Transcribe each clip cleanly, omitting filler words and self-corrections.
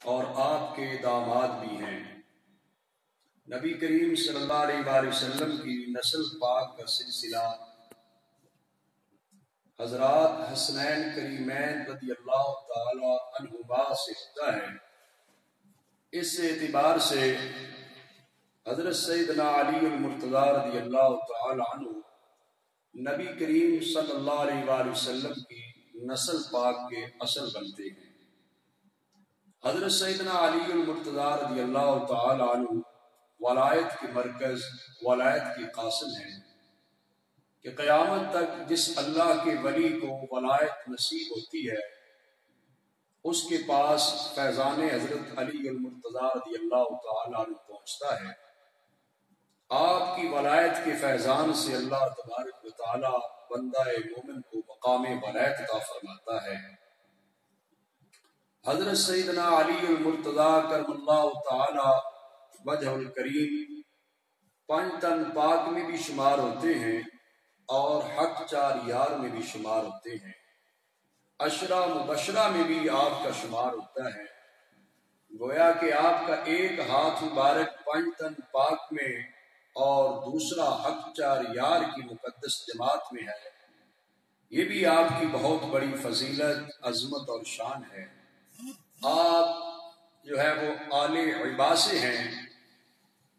اور آپ کے داماد بھی ہیں۔ نبی کریم صلی اللہ علیہ وآلہ وسلم کی نسل پاک کا سلسلہ حضرات حسنین کریمین رضی اللہ تعالی عنہما سے ہوتا ہے۔ اس اعتبار سے حضرت سیدنا علی المرتضی رضی اللہ تعالی عنہ نبی کریم صلی اللہ علیہ وآلہ وسلم کی نسل پاک کے اصل بنتے ہیں۔ حضرت سیدنا علی المرتضی رضی اللہ تعالی عنہ ولایت کے مرکز، ولایت کی قاسم ہیں کہ قیامت تک جس اللہ کے ولی کو ولایت نصیب ہوتی ہے اس کے پاس فیضان حضرت علی المرتضی رضی اللہ تعالی عنہ پہنچتا ہے۔ آپ کی ولایت کے فیضان سے اللہ تبارک و تعالی بندہ مومن کو مقام ولایت عطا فرماتا ہے۔ حضرت سیدنا علی المرتضی کرم اللہ تعالی وجہ الکریم پنج تن پاک میں بھی شمار ہوتے ہیں اور حق چار یار میں بھی شمار ہوتے ہیں۔ عشرہ مبشرہ میں بھی آپ کا شمار ہوتا ہے۔ گویا کہ آپ کا ایک ہاتھ مبارک پنج تن پاک میں اور دوسرا حق چار یار کی مقدس جماعت میں ہے۔ یہ بھی آپ کی بہت بڑی فضیلت، عظمت اور شان ہے۔ آپ جو ہے وہ آل عباسے ہیں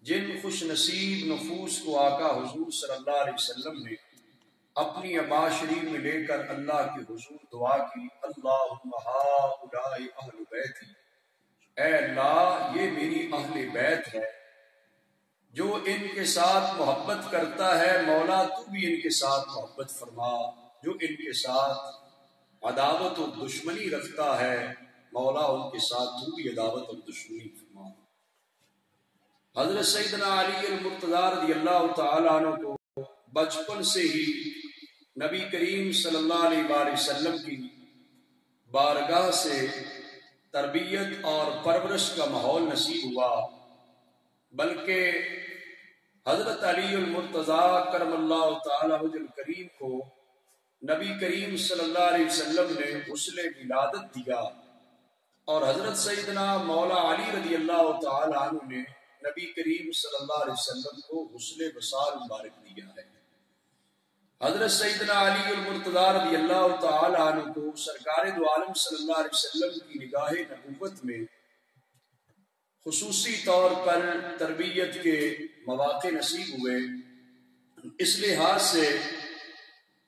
جن خوش نصیب نفوس کو آقا حضور صلی اللہ علیہ وسلم نے اپنی عبا شریف میں لے کر اللہ کے حضور دعا کی، اللہم ہؤلاء اہل بیتی، اے اللہ یہ میری اہل بیت ہے۔ جو ان کے ساتھ محبت کرتا ہے مولا تو بھی ان کے ساتھ محبت فرما، جو ان کے ساتھ عداوت و دشمنی رکھتا ہے مولا ان کے ساتھ تو بھی عداوت اور دشمنی فرما۔ حضرت سیدنا علی المرتضی رضی اللہ تعالی عنہ کو بچپن سے ہی نبی کریم صلی اللہ علیہ وآلہ وسلم کی بارگاہ سے تربیت اور پرورش کا ماحول نصیب ہوا، بلکہ حضرت علی المرتضی کرم اللہ تعالی وجہ الکریم کو نبی کریم صلی اللہ علیہ وسلم نے غسل ولادت دیا، اور حضرت سیدنا مولا علی رضی اللہ تعالی عنہ نے نبی کریم صلی اللہ علیہ وسلم کو غسل وصال مبارک دیا ہے۔ حضرت سیدنا علی المرتضی رضی اللہ تعالی عنہ کو سرکار دو عالم صلی اللہ علیہ وسلم کی نگاہ نبوت میں خصوصی طور پر تربیت کے مواقع نصیب ہوئے۔ اس لحاظ سے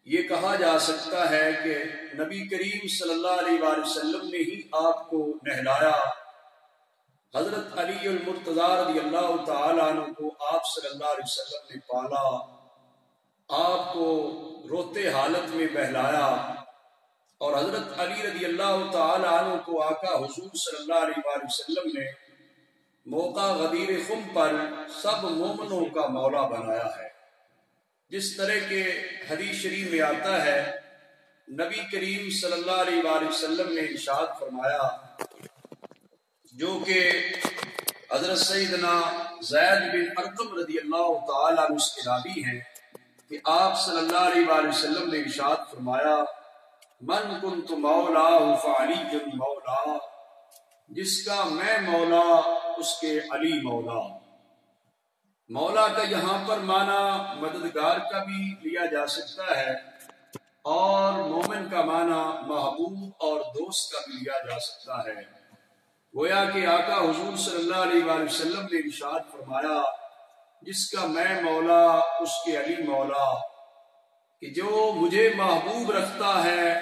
یہ کہا جا سکتا ہے کہ نبی کریم صلی اللہ علیہ وآلہ وسلم نے ہی آپ کو نہلایا۔ حضرت علی المرتضی رضی اللہ تعالی عنہ کو آپ صلی اللہ علیہ وسلم نے پالا، آپ کو روتے حالت میں بہلایا، اور حضرت علی رضی اللہ تعالی عنہ کو آقا حضور صلی اللہ علیہ وآلہ وسلم نے موقع غدیر خم پر سب مومنوں کا مولا بنایا ہے۔ جس طرح کے حدیث شریف میں آتا ہے، نبی کریم صلی اللہ علیہ وآلہ وسلم نے ارشاد فرمایا، جو کہ حضرت سیدنا زید بن ارقم رضی اللہ تعالی عنہ کے راوی ہیں، کہ آپ صلی اللہ علیہ وآلہ وسلم نے ارشاد فرمایا، من کنت مولا فعلی مولا، جس کا میں مولا اس کے علی مولا۔ مولا کا یہاں پر معنی مددگار کا بھی لیا جا سکتا ہے، اور مومن کا معنی محبوب اور دوست کا بھی لیا جا سکتا ہے۔ گویا کہ آقا حضور صلی اللہ علیہ وآلہ وسلم نے ارشاد فرمایا، جس کا میں مولا اس کے علی مولا، کہ جو مجھے محبوب رکھتا ہے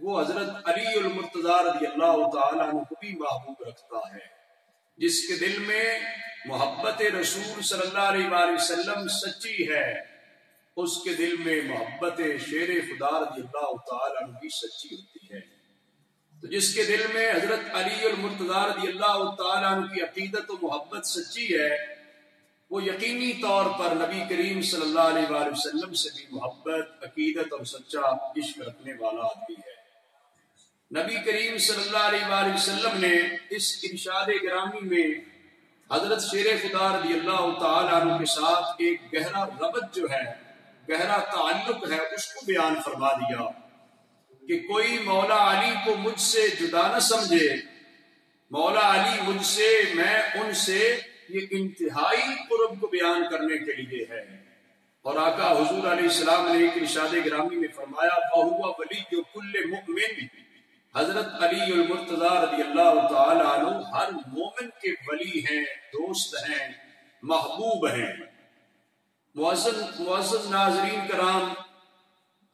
وہ حضرت علی المرتضی رضی اللہ تعالی عنہ کو بھی محبوب رکھتا ہے۔ جس کے دل میں محبت رسول صلی اللہ علیہ وآلہ وسلم سچی ہے، اس کے دل میں محبت شیر خدا رضی اللہ تعالی عنہ بھی سچی ہوتی ہے۔ تو جس کے دل میں حضرت علی المرتضی رضی اللہ تعالی عنہ کی عقیدت و محبت سچی ہے، وہ یقینی طور پر نبی کریم صلی اللہ علیہ وآلہ وسلم سے بھی محبت، عقیدت اور سچا عشق رکھنے والا آدمی ہے۔ نبی کریم صلی اللہ علیہ وآلہ وسلم نے اس ارشاد گرامی میں حضرت شیر خدا رضی اللہ تعالی عنہ کے ساتھ ایک گہرا ربط جو ہے، گہرا تعلق ہے، اس کو بیان فرما دیا کہ کوئی مولا علی کو مجھ سے جدا نہ سمجھے، مولا علی مجھ سے، میں ان سے، یہ انتہائی قرب کو بیان کرنے کے لیے ہے۔ اور آقا حضور علیہ السلام نے ایک ارشاد گرامی میں فرمایا فَهُوَ وَلِيُّ كُلِّ مُؤْمِنٍ، حضرت علی المرتضی رضی اللہ تعالی عنہ ہر مومن کے ولی ہیں، دوست ہیں، محبوب ہیں۔ معزز ناظرین کرام،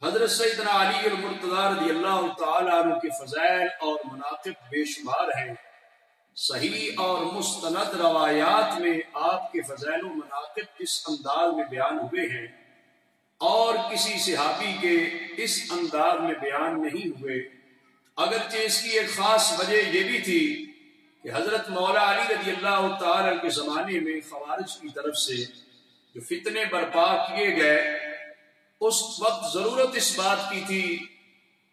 حضرت سیدنا علی المرتضی رضی اللہ تعالی عنہ کے فضائل اور مناقب بے شمار ہیں۔ صحیح اور مستند روایات میں آپ کے فضائل و مناقب اس انداز میں بیان ہوئے ہیں اور کسی صحابی کے اس انداز میں بیان نہیں ہوئے۔ اگرچہ اس کی ایک خاص وجہ یہ بھی تھی کہ حضرت مولا علی رضی اللہ تعالی کے زمانے میں خوارج کی طرف سے جو فتنے برپا کیے گئے، اس وقت ضرورت اس بات کی تھی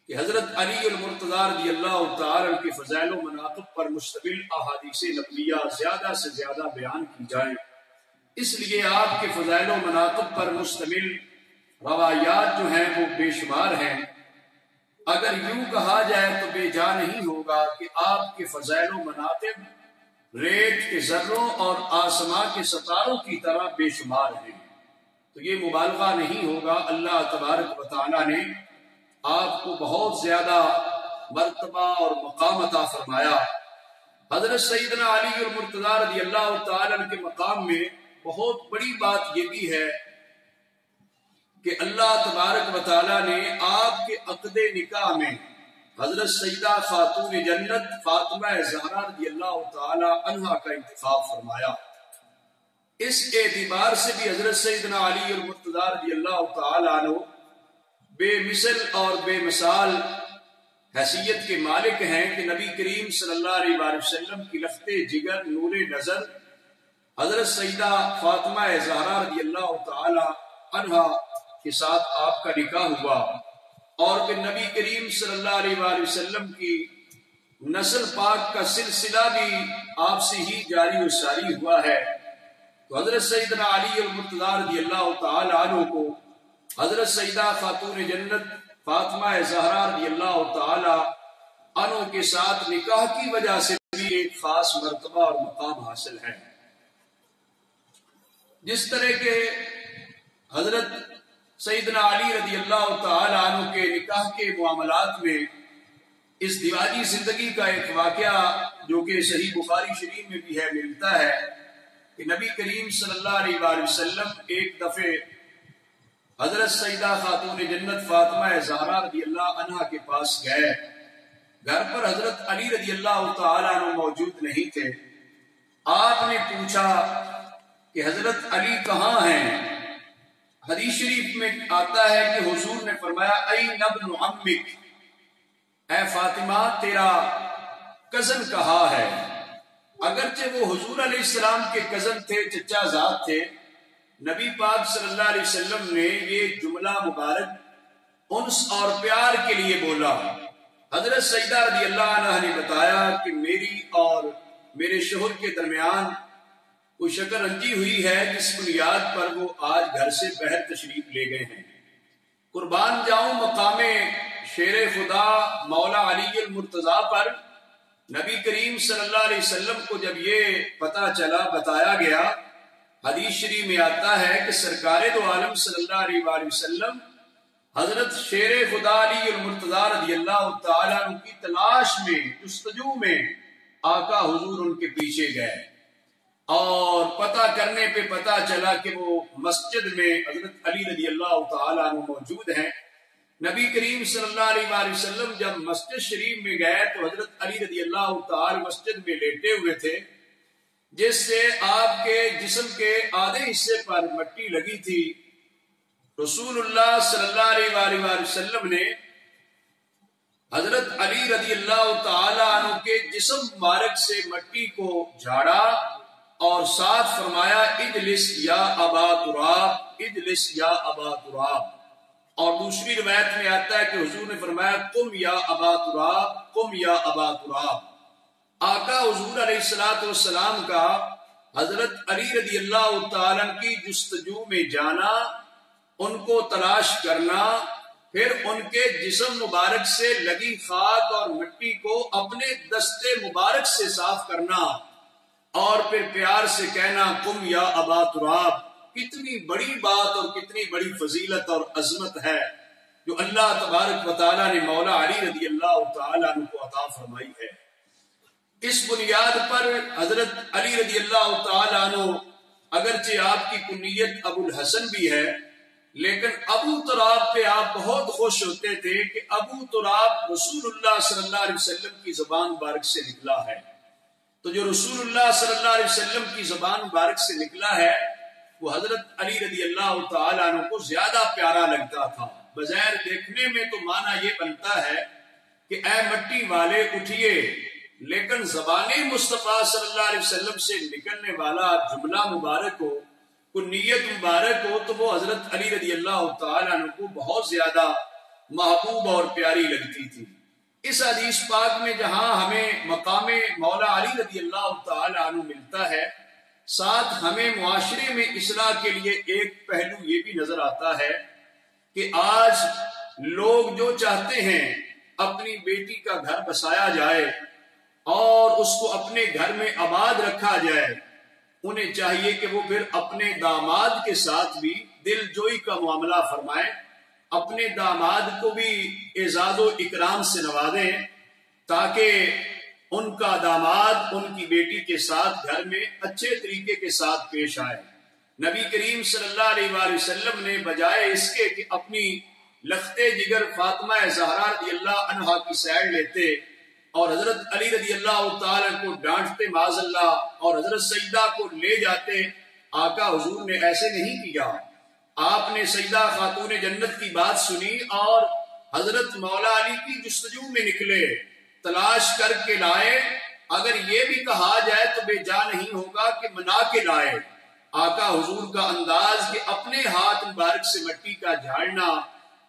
کہ حضرت علی المرتضی رضی اللہ تعالی کے فضائل و مناقب پر مشتمل احادیث نبویہ زیادہ سے زیادہ بیان کی جائیں۔ اس لیے آپ کے فضائل و مناقب پر مشتمل روایات جو ہیں وہ بے شمار ہیں۔ اگر یوں کہا جائے تو بے جا نہیں ہوگا کہ آپ کے فضائل و مناقب ریت کے ذروں اور آسماں کے ستاروں کی طرح بے شمار ہیں، تو یہ مبالغہ نہیں ہوگا۔ اللہ تبارک و تعالیٰ نے آپ کو بہت زیادہ مرتبہ اور مقام عطا فرمایا۔ حضرت سیدنا علی المرتضی رضی اللہ تعالیٰ عنہ کے مقام میں بہت بڑی بات یہ بھی ہے کہ اللہ تبارک و تعالیٰ نے آپ کے عقد نکاح میں حضرت سیدہ خاتون جنت فاطمہ زہرا رضی اللہ تعالیٰ عنہا کا انتخاب فرمایا۔ اس اعتبار سے بھی حضرت سیدنا علی المرتضی رضی اللہ تعالیٰ عنہ بے مثل اور بے مثال حیثیت کے مالک ہیں کہ نبی کریم صلی اللہ علیہ وآلہ وسلم کی لخت جگر نور نظر حضرت سیدہ فاطمہ زہرا رضی اللہ تعالی عنہا کے ساتھ آپ کا نکاح ہوا، اور پھر نبی کریم صلی اللہ علیہ وآلہ وسلم کی نسل پاک کا سلسلہ بھی آپ سے ہی جاری و ساری ہوا ہے۔ تو حضرت سیدنا علی المرتضی رضی اللہ تعالی عنہ کو حضرت سیدہ خاتون جنت فاطمہ زہرا رضی اللہ تعالی عنہ کے ساتھ نکاح کی وجہ سے بھی ایک خاص مرتبہ اور مقام حاصل ہے۔ جس طرح کے حضرت سیدنا علی رضی اللہ تعالی عنہ کے نکاح کے معاملات میں اس دیواجی زندگی کا ایک واقعہ جو کہ صحیح بخاری شریف میں بھی ہے ملتا ہے کہ نبی کریم صلی اللہ علیہ وآلہ وسلم ایک دفعہ حضرت سیدہ خاتون جنت فاطمہ زہرا رضی اللہ عنہا کے پاس گئے۔ گھر پر حضرت علی رضی اللہ تعالی عنہ موجود نہیں تھے۔ آپ نے پوچھا کہ حضرت علی کہاں ہیں؟ حدیث شریف میں آتا ہے کہ حضور نے فرمایا این ابن عمک، اے فاطمہ تیرا کزن کہاں ہے؟ اگرچہ وہ حضور علیہ السلام کے کزن تھے، چچا زاد تھے، نبی پاک صلی اللہ علیہ وسلم نے یہ جملہ مبارک انس اور پیار کے لیے بولا۔ حضرت سیدہ رضی اللہ عنہ نے بتایا کہ میری اور میرے شوہر کے درمیان کوئی شکر رنجی ہوئی ہے جس بنیاد پر وہ آج گھر سے باہر تشریف لے گئے ہیں۔ قربان جاؤں مقام شیر خدا مولا علی المرتضی پر نبی کریم صلی اللہ علیہ وسلم کو جب یہ پتہ چلا، بتایا گیا، حدیث شریف میں آتا ہے کہ سرکار دو عالم صلی اللہ علیہ وآلہ وسلم حضرت شیر خدا علی المرتضی رضی اللہ تعالیٰ عنہ کی تلاش میں، جستجو میں آقا حضور ان کے پیچھے گئے، اور پتہ کرنے پہ پتہ چلا کہ وہ مسجد میں حضرت علی رضی اللہ تعالیٰ عنہ موجود ہیں۔ نبی کریم صلی اللہ علیہ وآلہ وسلم جب مسجد شریف میں گئے تو حضرت علی رضی اللہ تعالیٰ مسجد میں لیٹے ہوئے تھے، جس سے آپ کے جسم کے آدھے حصے پر مٹی لگی تھی۔ رسول اللہ صلی اللہ علیہ وآلہ وسلم نے حضرت علی رضی اللہ تعالی عنہ کے جسم مبارک سے مٹی کو جھاڑا اور ساتھ فرمایا اجلس یا ابا تراب، اجلس یا ابا تراب۔ اور دوسری روایت میں آتا ہے کہ حضور نے فرمایا قم یا ابا تراب، قم یا ابا تراب۔ آقا حضور علیہ السلام کا حضرت علی رضی اللہ تعالیٰ کی جستجو میں جانا، ان کو تلاش کرنا، پھر ان کے جسم مبارک سے لگی خاک اور مٹی کو اپنے دستے مبارک سے صاف کرنا اور پھر پیار سے کہنا قم یا ابا تراب۔ کتنی بڑی بات اور کتنی بڑی فضیلت اور عظمت ہے جو اللہ تبارک و تعالیٰ نے مولا علی رضی اللہ تعالیٰ عنہ کو عطا فرمائی ہے۔ اس بنیاد پر حضرت علی رضی اللہ تعالیٰ عنہ اگرچہ آپ کی کنیت ابو الحسن بھی ہے، لیکن ابو تراب پہ آپ بہت خوش ہوتے تھے کہ ابو تراب رسول اللہ صلی اللہ علیہ وسلم کی زبان مبارک سے نکلا ہے۔ تو جو رسول اللہ صلی اللہ علیہ وسلم کی زبان مبارک سے نکلا ہے وہ حضرت علی رضی اللہ تعالیٰ عنہ کو زیادہ پیارا لگتا تھا۔ بظاہر دیکھنے میں تو معنی یہ بنتا ہے کہ اے مٹی والے اٹھیے، لیکن زبان مصطفیٰ صلی اللہ علیہ وسلم سے نکلنے والا جملہ مبارک ہو، کنیت مبارک ہو، تو وہ حضرت علی رضی اللہ تعالیٰ عنہ کو بہت زیادہ محبوب اور پیاری لگتی تھی۔ اس حدیث پاک میں جہاں ہمیں مقام مولا علی رضی اللہ تعالیٰ عنہ ملتا ہے، ساتھ ہمیں معاشرے میں اصلاح کے لیے ایک پہلو یہ بھی نظر آتا ہے کہ آج لوگ جو چاہتے ہیں اپنی بیٹی کا گھر بسایا جائے اور اس کو اپنے گھر میں آباد رکھا جائے، انہیں چاہیے کہ وہ پھر اپنے داماد کے ساتھ بھی دل جوئی کا معاملہ فرمائیں، اپنے داماد کو بھی اعزاز و اکرام سے نوازیں تاکہ ان کا داماد ان کی بیٹی کے ساتھ گھر میں اچھے طریقے کے ساتھ پیش آئے۔ نبی کریم صلی اللہ علیہ وآلہ وسلم نے بجائے اس کے کہ اپنی لختے جگر فاطمہ زہرا رضی اللہ عنہا کی سائر لیتے اور حضرت علی رضی اللہ تعالیٰ کو ڈانٹتے معاذ اللہ اور حضرت سیدہ کو لے جاتے، آقا حضور نے ایسے نہیں کیا۔ آپ نے سیدہ خاتون جنت کی بات سنی اور حضرت مولا علی کی جستجو میں نکلے، تلاش کر کے لائے۔ اگر یہ بھی کہا جائے تو بے جا نہیں ہوگا کہ منا کے لائے۔ آقا حضور کا انداز کہ اپنے ہاتھ مبارک سے مٹی کا جھاڑنا،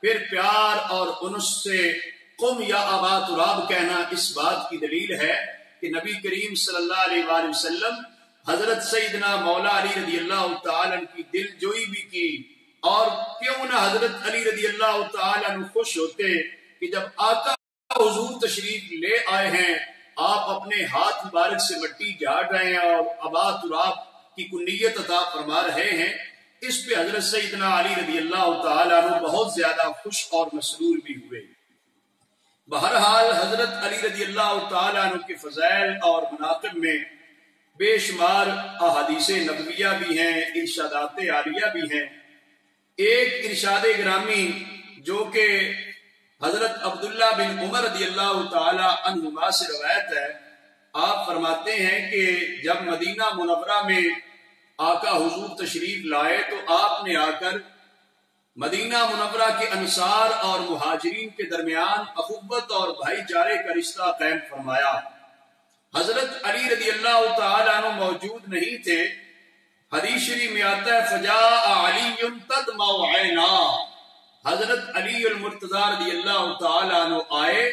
پھر پیار اور انس سے قم یا ابا تراب کہنا، اس بات کی دلیل ہے کہ نبی کریم صلی اللہ علیہ وآلہ وسلم حضرت سیدنا مولا علی رضی اللہ تعالیٰ کی دل جوئی بھی کی، اور کیوں نہ حضرت علی رضی اللہ تعالیٰ خوش ہوتے کہ جب آقا حضور تشریف لے آئے ہیں، آپ اپنے ہاتھ مبارک سے مٹی جھاڑ رہے ہیں اور ابا تراب کی کنیت عطا فرما رہے ہیں۔ اس پہ حضرت سیدنا علی رضی اللہ تعالیٰ عنہ بہت زیادہ خوش اور مسرور بھی ہوئے۔ بہرحال حضرت علی رضی اللہ تعالیٰ عنہ کے فضائل اور مناقب میں بے شمار احادیث نبویہ بھی ہیں، ارشادات عالیہ بھی ہیں۔ ایک ارشاد گرامی جو کہ حضرت عبداللہ بن عمر رضی اللہ تعالی عنہما سے روایت ہے، آپ فرماتے ہیں کہ جب مدینہ منورہ میں آقا حضور تشریف لائے تو آپ نے آ کر مدینہ منورہ کے انصار اور مہاجرین کے درمیان اخوت اور بھائی چارے کا رشتہ قائم فرمایا۔ حضرت علی رضی اللہ تعالی عنہ موجود نہیں تھے۔ حدیث شریف میں آتا ہے فجاء علی تدمع عینا، حضرت علی المرتضی رضی اللہ تعالی عنہ آئے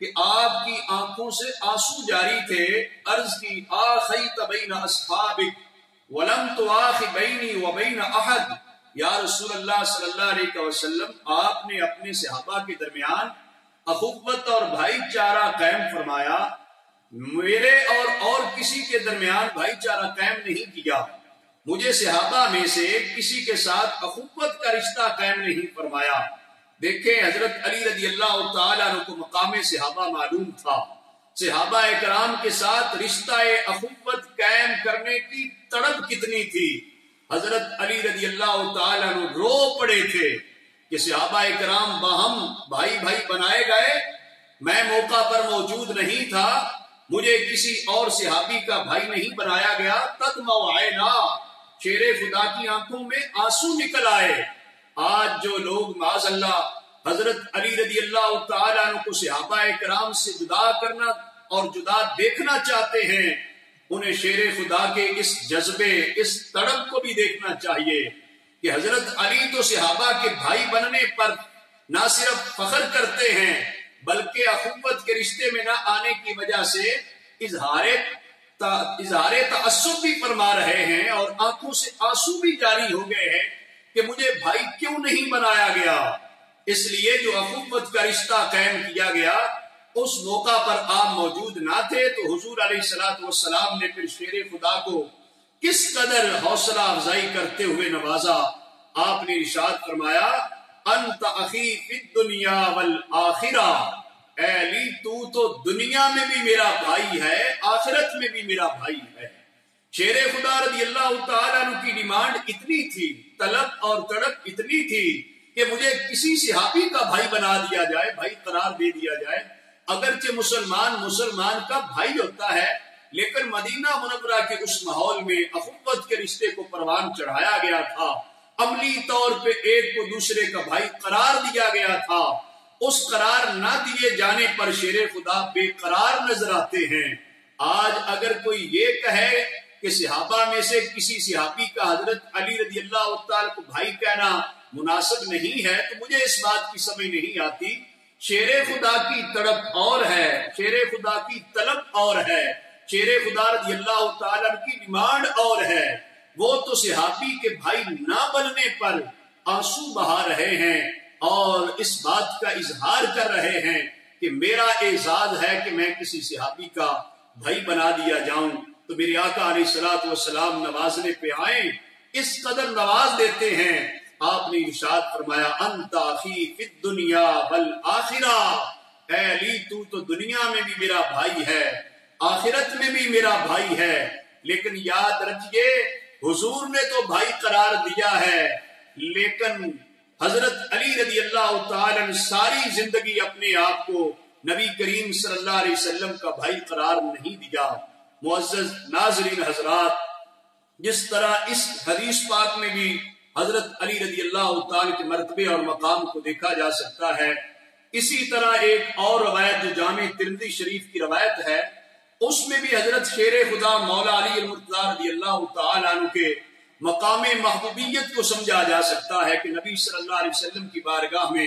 کہ آپ کی آنکھوں سے آنسو جاری تھے۔ عرض کی آخیت بین اصحابک ولم تواخ بینی وبین احد، یا رسول اللہ صلی اللہ علیہ وسلم، آپ نے اپنے صحابہ کے درمیان اخوت اور بھائی چارہ قائم فرمایا، میرے اور کسی کے درمیان بھائی چارہ قائم نہیں کیا، مجھے صحابہ میں سے کسی کے ساتھ اخوت کا رشتہ قائم نہیں فرمایا۔ دیکھیں حضرت علی رضی اللہ تعالیٰ عنہ کو مقام صحابہ معلوم تھا، صحابہ اکرام کے ساتھ رشتہ اخوت قائم کرنے کی تڑپ کتنی تھی۔ حضرت علی رضی اللہ تعالیٰ عنہ رو پڑے تھے کہ صحابہ اکرام باہم بھائی بھائی بنائے گئے، میں موقع پر موجود نہیں تھا، مجھے کسی اور صحابی کا بھائی نہیں بنایا گیا۔ تدمع عینا، شیر خدا کی آنکھوں میں آنسو نکل آئے۔ آج جو لوگ معاذ اللہ حضرت علی رضی اللہ تعالیٰ عنہ کو صحابہ کرام سے جدا کرنا اور جدا دیکھنا چاہتے ہیں، انہیں شیر خدا کے اس جذبے، اس تڑپ کو بھی دیکھنا چاہیے کہ حضرت علی تو صحابہ کے بھائی بننے پر نہ صرف فخر کرتے ہیں بلکہ اخوت کے رشتے میں نہ آنے کی وجہ سے اظہار تعصب بھی فرما رہے ہیں اور آنکھوں سے آنسو بھی جاری ہو گئے ہیں کہ مجھے بھائی کیوں نہیں بنایا گیا۔ اس لیے جو اخوت کا رشتہ قائم کیا گیا اس موقع پر آپ موجود نہ تھے، تو حضور علیہ الصلوۃ والسلام نے پھر شیر خدا کو کس قدر حوصلہ افزائی کرتے ہوئے نوازا۔ آپ نے ارشاد فرمایا انت اخی فی الدنیا والآخرہ، اے علی تو دنیا میں بھی میرا بھائی ہے، آخرت میں بھی میرا بھائی ہے۔ شیر خدا رضی اللہ تعالیٰ عنہ کی ڈیمانڈ اتنی تھی، طلب اور تڑپ اتنی تھی کہ مجھے کسی صحابی کا بھائی بنا دیا جائے، بھائی قرار دے دیا جائے۔ اگرچہ مسلمان کا بھائی ہوتا ہے، لیکن مدینہ منورہ کے اس ماحول میں اخوت کے رشتے کو پروان چڑھایا گیا تھا، عملی طور پہ ایک کو دوسرے کا بھائی قرار دیا گیا تھا۔ اس قرار نہ دیے جانے پر شیر خدا بے قرار نظر آتے ہیں۔ آج اگر کوئی یہ کہے کہ صحابہ میں سے کسی صحابی کا حضرت علی رضی اللہ تعالیٰ کو بھائی کہنا مناسب نہیں ہے، تو مجھے اس بات کی سمجھ نہیں آتی۔ شیر خدا کی تڑپ اور ہے، شیر خدا کی طلب اور ہے، شیر خدا رضی اللہ تعالیٰ کی ڈیمانڈ اور ہے۔ وہ تو صحابی کے بھائی نہ بننے پر آنسو بہا رہے ہیں اور اس بات کا اظہار کر رہے ہیں کہ میرا اعزاز ہے کہ میں کسی صحابی کا بھائی بنا دیا جاؤں۔ تو میرے آقا علیہ الصلوۃ والسلام نوازنے پہ آئیں، اس قدر نواز دیتے ہیں۔ آپ نے ارشاد فرمایا انت اخی فی الدنیا والآخرہ، اے علی تو دنیا میں بھی میرا بھائی ہے، آخرت میں بھی میرا بھائی ہے۔ لیکن یاد رکھیے حضور نے تو بھائی قرار دیا ہے، لیکن حضرت علی رضی اللہ تعالیٰ نے ساری زندگی اپنے آپ کو نبی کریم صلی اللہ علیہ وسلم کا بھائی قرار نہیں دیا۔ معزز ناظرین حضرات، جس طرح اس حدیث پاک میں بھی حضرت علی رضی اللہ تعالیٰ کے مرتبے اور مقام کو دیکھا جا سکتا ہے، اسی طرح ایک اور روایت جو جامع ترمذی شریف کی روایت ہے، اس میں بھی حضرت شیر خدا مولا علی المرتضیٰ رضی اللہ تعالیٰ عنہ کے مقام محبوبیت کو سمجھا جا سکتا ہے کہ نبی صلی اللہ علیہ وسلم کی بارگاہ میں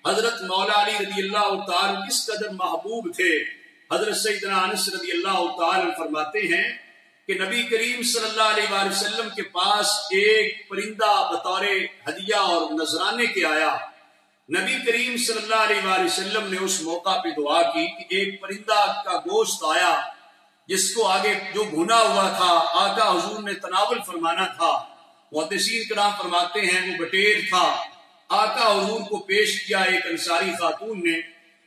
حضرت مولا علی رضی اللہ تعالیٰ کس قدر محبوب تھے۔ حضرت سیدنا انس رضی اللہ تعالیٰ فرماتے ہیں کہ نبی کریم صلی اللہ علیہ وآلہ وسلم کے پاس ایک پرندہ بطور ہدیہ اور نذرانے کے آیا۔ نبی کریم صلی اللہ علیہ وآلہ وسلم نے اس موقع پہ دعا کی کہ ایک پرندہ کا گوشت آیا جس کو آگے جو بھنا ہوا تھا آقا حضور نے تناول فرمانا تھا۔ محدثین کرام فرماتے ہیں وہ بٹیر تھا، آقا حضور کو پیش کیا ایک انصاری خاتون نے،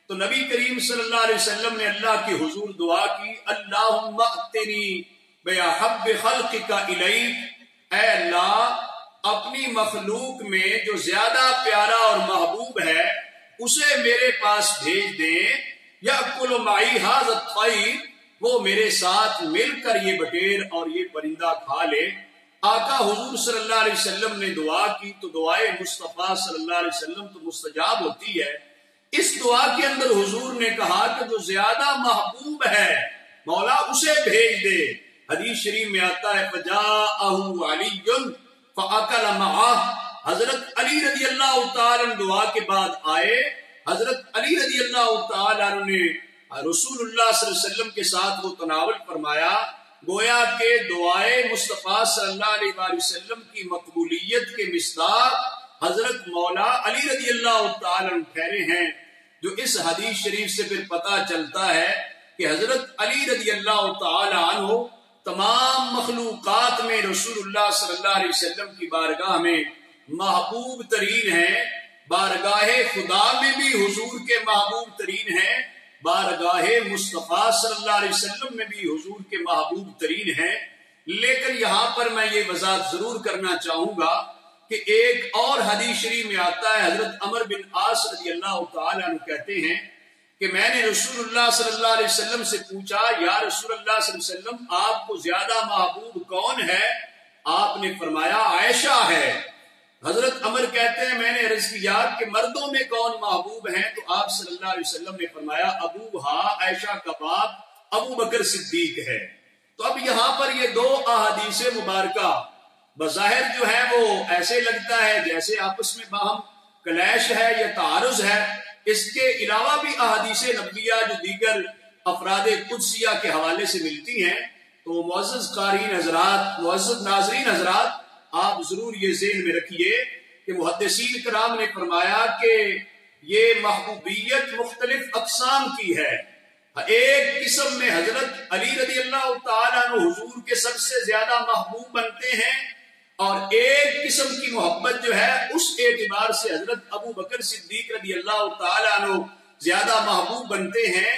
تو نبی کریم صلی اللہ علیہ وسلم نے اللہ کی حضور دعا کی اللہم ائتنی بأحب خلقک الیک، اے اللہ اپنی مخلوق میں جو زیادہ پیارا اور محبوب ہے اسے میرے پاس بھیج دیں، یأکل معی ھذا الطیر، وہ میرے ساتھ مل کر یہ بٹیر اور یہ پرندہ کھا لے۔ آقا حضور صلی اللہ علیہ وسلم نے دعا کی تو دعائے مصطفیٰ صلی اللہ علیہ وسلم تو مستجاب ہوتی ہے۔ اس دعا کے اندر حضور نے کہا کہ جو زیادہ محبوب ہے مولا اسے بھیج دے۔ حدیث شریف میں آتا ہے فجاءہ علی فاکل معہ، حضرت علی رضی اللہ تعالیٰ عنہ دعا کے بعد آئے، حضرت علی رضی اللہ تعالیٰ عنہ نے رسول اللہ صلی اللہ علیہ وسلم کے ساتھ وہ تناول فرمایا۔ گویا کہ دعائے مصطفیٰ صلی اللہ علیہ وآلہ وسلم کی مقبولیت کے مصداق حضرت مولا علی رضی اللہ تعالیٰ عنہ ٹھہرے ہیں، جو اس حدیث شریف سے پھر پتہ چلتا ہے کہ حضرت علی رضی اللہ تعالیٰ عنہ تمام مخلوقات میں رسول اللہ صلی اللہ علیہ وسلم کی بارگاہ میں محبوب ترین ہیں، بارگاہ خدا میں بھی حضور کے محبوب ترین ہیں، بارگاہ مصطفیٰ صلی اللہ علیہ وسلم میں بھی حضور کے محبوب ترین ہیں۔ لیکن یہاں پر میں یہ وضاحت ضرور کرنا چاہوں گا کہ ایک اور حدیث شریف میں آتا ہے، حضرت عمر بن عاص رضی اللہ تعالیٰ عنہ کہتے ہیں کہ میں نے رسول اللہ صلی اللہ علیہ وسلم سے پوچھا یا رسول اللہ صلی اللہ علیہ وسلم آپ کو زیادہ محبوب کون ہے؟ آپ نے فرمایا عائشہ ہے۔ حضرت عمر کہتے ہیں میں نے عرض کیا کہ مردوں میں کون محبوب ہیں؟ تو آپ صلی اللہ علیہ وسلم نے فرمایا ابوہا، عائشہ کا باپ ابو بکر صدیق ہے۔ تو اب یہاں پر یہ دو احادیث مبارکہ بظاہر جو ہے وہ ایسے لگتا ہے جیسے آپس میں باہم کلیش ہے یا تعارض ہے، اس کے علاوہ بھی احادیث نبویہ جو دیگر افراد قدسیہ کے حوالے سے ملتی ہیں۔ تو معزز قارئین حضرات، معزز ناظرین حضرات، آپ ضرور یہ ذہن میں رکھیے کہ محدثین کرام نے فرمایا کہ یہ محبوبیت مختلف اقسام کی ہے. ایک قسم میں حضرت علی رضی اللہ تعالیٰ عنہ حضور کے سب سے زیادہ محبوب بنتے ہیں، اور ایک قسم کی محبت جو ہے اس اعتبار سے حضرت ابو بکر صدیق رضی اللہ تعالیٰ عنہ زیادہ محبوب بنتے ہیں.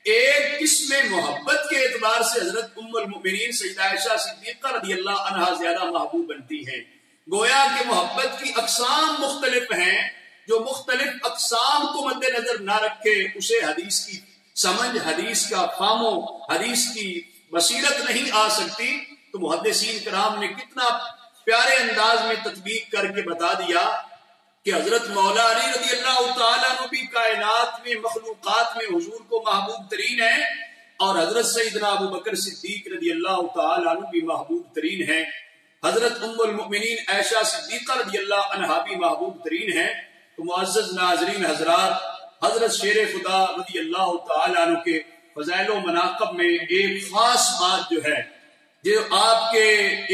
ایک قسم محبت کے اعتبار سے حضرت ام المؤمنین سیدہ عائشہ صدیقہ رضی اللہ عنہا زیادہ محبوب بنتی ہیں. گویا کہ محبت کی اقسام مختلف ہیں. جو مختلف اقسام کو مد نظر نہ رکھے اسے حدیث کی سمجھ، حدیث کا فہم و حدیث کی بصیرت نہیں آ سکتی. تو محدثین کرام نے کتنا پیارے انداز میں تطبیق کر کے بتا دیا کہ حضرت مولا علی رضی اللہ تعالیٰ عنہ بھی کائنات میں مخلوقات میں حضور کو محبوب ترین ہیں، اور حضرت سیدنا ابو بکر صدیق رضی اللہ تعالیٰ عنہ بھی محبوب ترین ہیں. حضرت ام المؤمنین عائشہ صدیقہ رضی اللہ عنہا بھی محبوب ترین ہیں. تو معزز ناظرین حضرات، حضرت شیر خدا رضی اللہ تعالیٰ عنہ کے فضائل و مناقب میں ایک خاص بات جو ہے، جو آپ کے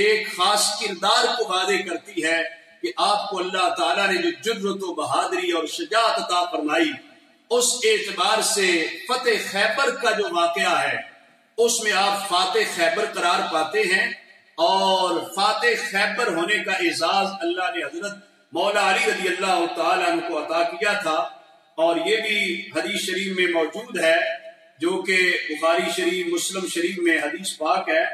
ایک خاص کردار کو واضح کرتی ہے کہ آپ کو اللہ تعالیٰ نے جو جرأت و بہادری اور شجاعت عطا فرمائی، اس اعتبار سے فتح خیبر کا جو واقعہ ہے اس میں آپ فاتح خیبر قرار پاتے ہیں، اور فاتح خیبر ہونے کا اعزاز اللہ نے حضرت مولا علی رضی اللہ تعالیٰ عنہ کو عطا کیا تھا. اور یہ بھی حدیث شریف میں موجود ہے، جو کہ بخاری شریف مسلم شریف میں حدیث پاک ہے.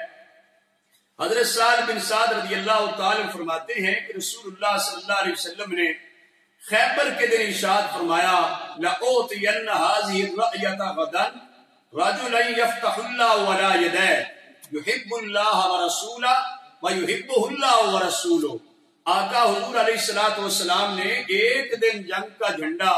حضرت سعد بن سعد رضی اللہ تعالیٰ فرماتے ہیں کہ رسول اللہ صلی اللہ علیہ وسلم نے خیبر کے دن ارشاد فرمایا، لَأُوتِيَنَّ هَذِهِ الرَّأْيَةَ غَدًا رَجُلًا يَفْتَحُ اللَّهُ عَلَى يَدَيْهِ يُحِبُّ اللَّهَ وَرَسُولَهُ وَيُحِبُّهُ اللَّهُ وَرَسُولُهُ. آقا حضور علیہ السلام نے ایک دن جنگ کا جھنڈا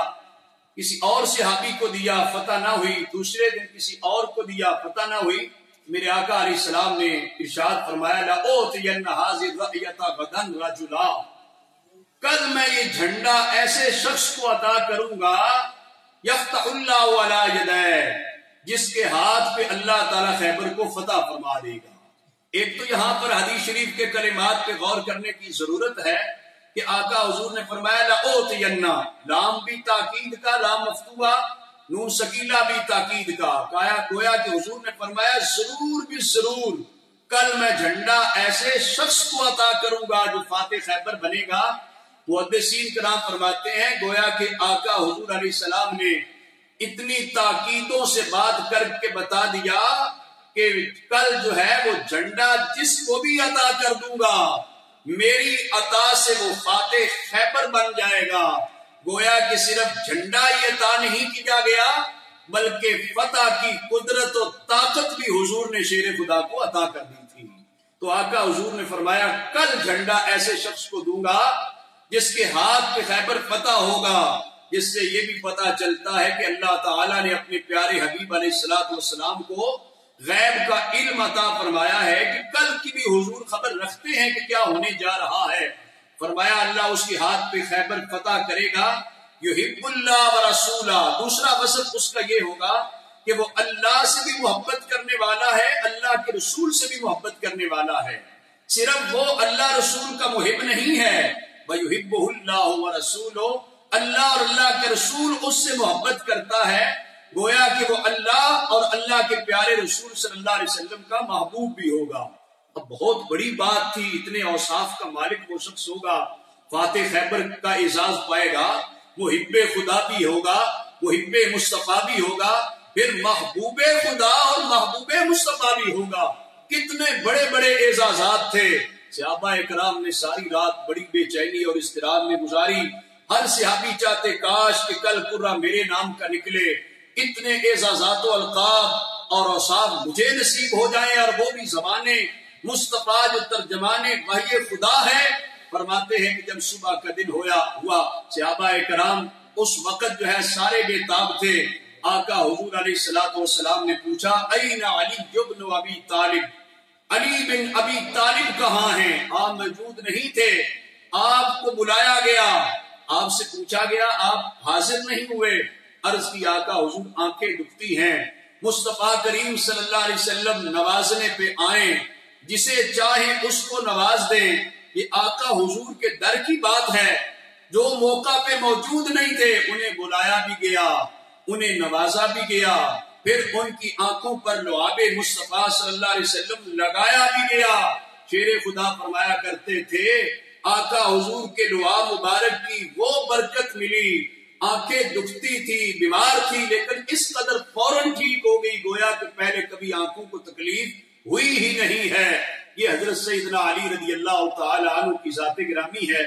کسی اور صحابی کو دیا، فتح نہ ہوئی. دوسرے دن کسی اور کو دیا، فتح نہ ہوئی. میرے آقا علیہ السلام نے ارشاد فرمایا، لَأُوتِيَنَّ هَذِهِ الرَّأْيَةَ غَدًا رَجُلًا، کل میں یہ جھنڈا ایسے شخص کو عطا کروں گا، یفتح اللہ علی یدیہ، جس کے ہاتھ پہ اللہ تعالیٰ خیبر کو فتح فرما دے گا. ایک تو یہاں پر حدیث شریف کے کلمات پہ غور کرنے کی ضرورت ہے کہ آقا حضور نے فرمایا لَأُوتِيَنَّ، لام بھی تاکید کا، لام مفتوحہ، نون سکیلہ بھی تاکید کا. گویا کہ حضور نے فرمایا ضرور بھی ضرور کل میں جھنڈا ایسے شخص کو عطا کروں گا جو فاتح خیبر بنے گا. محدثین کرام فرماتے ہیں گویا کہ آقا حضور علیہ السلام نے اتنی تاکیدوں سے بات کر کے بتا دیا کہ کل جو ہے وہ جھنڈا جس کو بھی عطا کر دوں گا میری عطا سے وہ فاتح خیبر بن جائے گا. گویا کہ صرف جھنڈا ہی عطا نہیں کیا گیا بلکہ فتح کی قدرت و طاقت بھی حضور نے شیر خدا کو عطا کر دی تھی. تو آقا حضور نے فرمایا کل جھنڈا ایسے شخص کو دوں گا جس کے ہاتھ پہ خیبر فتح ہوگا. جس سے یہ بھی پتا چلتا ہے کہ اللہ تعالیٰ نے اپنے پیارے حبیب علیہ السلام کو غیب کا علم عطا فرمایا ہے کہ کل کی بھی حضور خبر رکھتے ہیں کہ کیا ہونے جا رہا ہے. فرمایا اللہ اس کے ہاتھ پہ خیبر فتح کرے گا. یحب اللہ ورسولہ، دوسرا وصف اس کا یہ ہوگا کہ وہ اللہ سے بھی محبت کرنے والا ہے، اللہ کے رسول سے بھی محبت کرنے والا ہے. صرف وہ اللہ رسول کا محب نہیں ہے، وَيُحِبُّهُ اللَّهُ وَرَسُولُهُ، اللہ اور اللہ کے رسول اس سے محبت کرتا ہے. گویا کہ وہ اللہ اور اللہ کے پیارے رسول صلی اللہ علیہ وسلم کا محبوب بھی ہوگا. اب بہت بڑی بات تھی، اتنے اوصاف کا مالک وہ شخص ہوگا، فاتح خیبر کا اعزاز پائے گا، محب خدا بھی ہوگا، محب مصطفیٰ بھی ہوگا، پھر محبوب خدا اور محبوب مصطفیٰ بھی ہوگا. کتنے بڑے بڑے اعزازات تھے. صحابہ اکرام نے ساری رات بڑی بے چینی اور اضطراب میں گزاری. ہر صحابی چاہتے کاش کہ کل قرہ میرے نام کا نکلے. اتنے اعزازات و القاب اور اوصاف مجھے نصیب ہو جائیں، اور وہ بھی زبانے مصطفیٰ جو ترجمان وحی خدا ہے. فرماتے ہیں کہ جب صبح کا دن ہوا صحابہ کرام اس وقت جو ہے سارے بے تاب تھے. آقا حضور علیہ السلام نے پوچھا این علی بن ابی طالب، علی بن ابی طالب کہاں ہیں؟ آپ موجود نہیں تھے. آپ کو بلایا گیا، آپ سے پوچھا گیا، آپ حاضر نہیں ہوئے. عرض کی آقا حضور آنکھیں دکھتی ہیں، مصطفیٰ کریم صلی اللہ علیہ وسلم نوازنے پہ آئیں، جسے چاہیں اس کو نواز دیں. یہ آقا حضور کے در کی بات ہے. جو موقع پہ موجود نہیں تھے انہیں بلایا بھی گیا، انہیں نوازا بھی گیا، پھر ان کی آنکھوں پر لعاب مصطفیٰ صلی اللہ علیہ وسلم لگایا بھی گیا۔ شیر خدا فرمایا کرتے تھے آقا حضور کے لعاب مبارک کی وہ برکت ملی، آنکھیں دکھتی تھی، بیمار تھی، لیکن اس قدر فوراً ٹھیک ہو گئی گویا کہ پہلے کبھی آنکھوں کو تکلیف ہوئی ہی نہیں ہے۔ یہ حضرت سیدنا علی رضی اللہ تعالی عنہ کی ذات گرامی ہے۔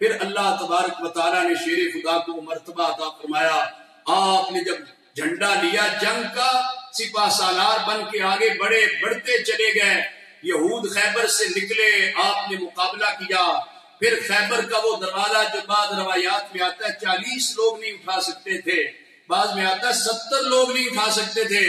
پھر اللہ تبارک و تعالیٰ نے شیر خدا کو مرتبہ عطا فرمایا۔ آپ نے جب جھنڈا لیا جنگ کا، سپاہ سالار بن کے آگے بڑھتے چلے گئے، یہود خیبر سے نکلے، آپ نے مقابلہ کیا۔ پھر خیبر کا وہ دروازہ جو بعض روایات میں آتا ہے 40 لوگ نہیں اٹھا سکتے تھے، بعض میں آتا ہے 70 لوگ نہیں اٹھا سکتے تھے،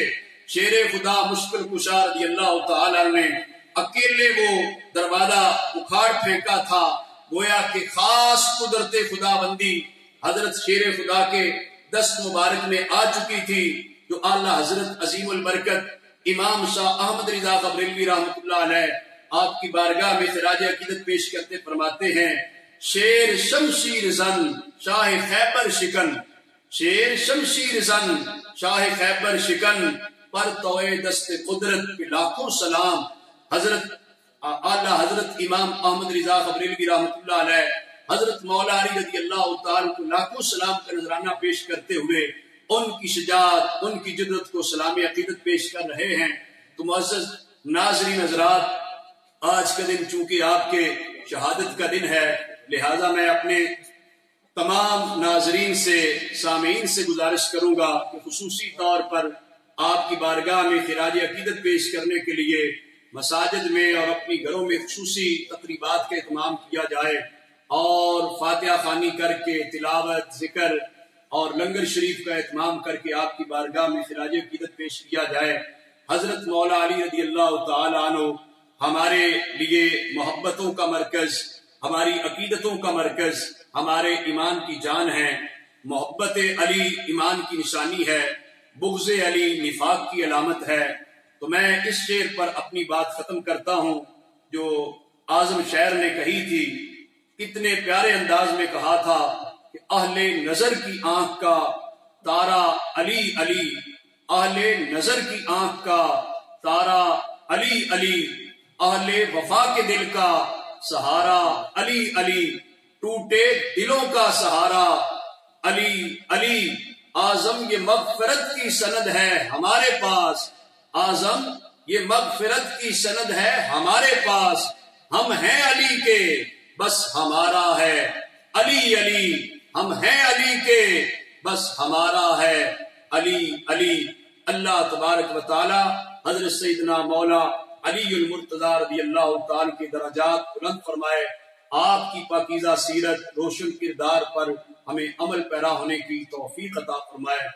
شیر خدا مشکل کشا رضی اللہ تعالی نے اکیلے وہ دروازہ اکھاڑ پھینکا تھا۔ گویا کہ خاص قدرت خدا بندی حضرت شیر خدا کے دست مبارک میں آ چکی تھی، جو اعلیٰ حضرت عظیم البرکت امام شاہ احمد رضا بریلوی رحمۃ اللہ علیہ آپ کی بارگاہ میں خراج عقیدت پیش کرتے فرماتے ہیں، شیر شمشیر زن شاہ خیبر شکن، شیر شمشیر زن شاہ خیبر شکن، پر توئے دست قدرت پہ لاکھوں سلام۔ حضرت اعلیٰ حضرت امام احمد رضا بریلوی رحمۃ اللہ علیہ حضرت مولا علی رضی اللہ تعالی کو لاکھوں سلام کا نذرانہ پیش کرتے ہوئے ان کی شجاعت، ان کی جدت کو سلام عقیدت پیش کر رہے ہیں۔ تو معزز ناظرین حضرات، آج کا دن چونکہ آپ کے شہادت کا دن ہے، لہذا میں اپنے تمام ناظرین سے، سامعین سے گزارش کروں گا کہ خصوصی طور پر آپ کی بارگاہ میں خراج عقیدت پیش کرنے کے لیے مساجد میں اور اپنی گھروں میں خصوصی تقریبات کا اہتمام کیا جائے، اور فاتحہ خوانی کر کے تلاوت، ذکر اور لنگر شریف کا اہتمام کر کے آپ کی بارگاہ میں خراج عقیدت پیش کیا جائے۔ حضرت مولا علی رضی اللہ تعالی عنہ ہمارے لیے محبتوں کا مرکز، ہماری عقیدتوں کا مرکز، ہمارے ایمان کی جان ہے۔ محبت علی ایمان کی نشانی ہے، بغض علی نفاق کی علامت ہے۔ تو میں اس شعر پر اپنی بات ختم کرتا ہوں جو اعظم شاعر نے کہی تھی، کتنے پیارے انداز میں کہا تھا کہ اہل نظر کی آنکھ کا تارا علی علی، اہل نظر کی آنکھ کا تارا علی علی، اہل وفا کے دل کا سہارا علی علی، ٹوٹے دلوں کا سہارا علی علی۔ اعظم یہ مغفرت کی سند ہے ہمارے پاس، اعظم یہ مغفرت کی سند ہے ہمارے پاس، ہم ہیں علی کے بس ہمارا ہے علی علی، ہم ہیں علی کے بس ہمارا ہے علی علی۔ اللہ تبارک و تعالی حضرت سیدنا مولا علی المرتضی رضی اللہ تعالی کے درجات بلند فرمائے، آپ کی پاکیزہ سیرت، روشن کردار پر ہمیں عمل پیرا ہونے کی توفیق عطا فرمائے۔